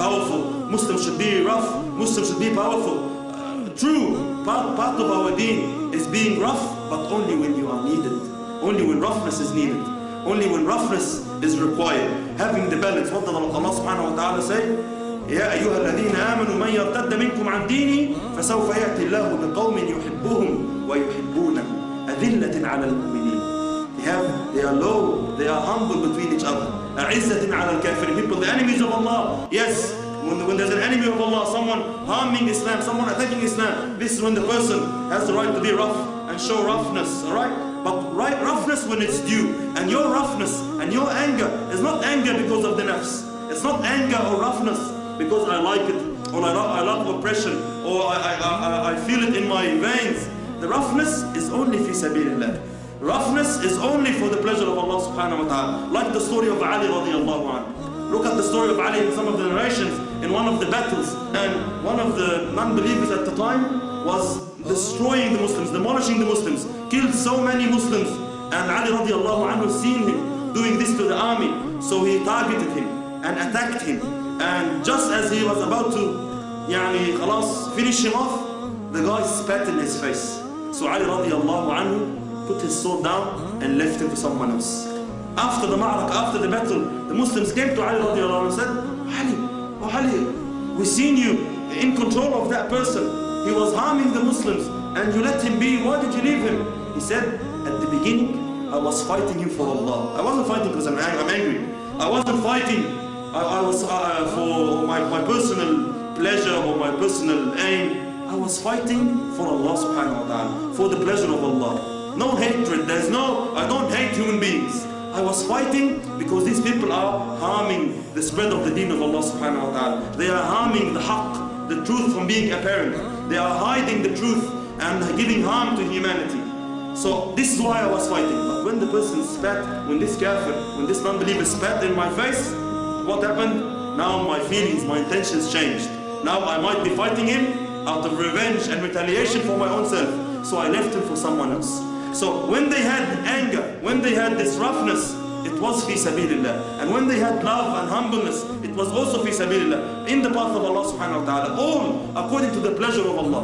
powerful, Muslims should be rough, Muslims should be powerful. True, part of our deen is being rough, but only when you are needed. Only when roughness is needed. Only when roughness is required. Having the balance. What did Allah subhanahu wa ta'ala say? يا أيها الذين آمنوا من يرتد منكم عن ديني فسوف يأتي الله بقوم يحبهم ويحبونه أذلة على المؤمنين. They are low, they are humble between each other. أعزة على الكافرين. People, the enemies of Allah. Yes, when there's an enemy of Allah, someone harming Islam, someone attacking Islam, this is when the person has the right to be rough and show roughness, alright? But roughness when it's due. And your roughness and your anger is not anger because of the nafs. It's not anger or roughness because I like it, or I love oppression, or I feel it in my veins. The roughness is only fi sabilillah. Roughness is only for the pleasure of Allah subhanahu wa ta'ala. Like the story of Ali radiallahu anhu. Look at the story of Ali in some of the narrations in one of the battles. And one of the non-believers at the time was destroying the Muslims, demolishing the Muslims, killed so many Muslims. And Ali radiallahu anhu seen him doing this to the army. So he targeted him and attacked him. And just as he was about to finish him off, the guy spat in his face. So Ali radiallahu anhu put his sword down and left him to someone else. After the ma'raka, after the battle, the Muslims came to Ali radiallahu anhu and said, Oh Ali, we seen you in control of that person. He was harming the Muslims and you let him be. Why did you leave him? He said, at the beginning, I was fighting him for Allah. I wasn't fighting because I'm angry. I wasn't fighting. I was for my personal pleasure or my personal aim. I was fighting for Allah subhanahu wa ta'ala, for the pleasure of Allah. No hatred, I don't hate human beings. I was fighting because these people are harming the spread of the deen of Allah subhanahu wa ta'ala. They are harming the haqq, the truth from being apparent. They are hiding the truth and giving harm to humanity. So this is why I was fighting. But when the person spat, when this kafir, when this non-believer spat in my face, what happened? Now my feelings, my intentions changed. Now I might be fighting him out of revenge and retaliation for my own self. So I left him for someone else. So when they had anger, when they had this roughness, it was fi sabilillah. And when they had love and humbleness, it was also fi sabilillah. In the path of Allah subhanahu wa ta'ala. All according to the pleasure of Allah.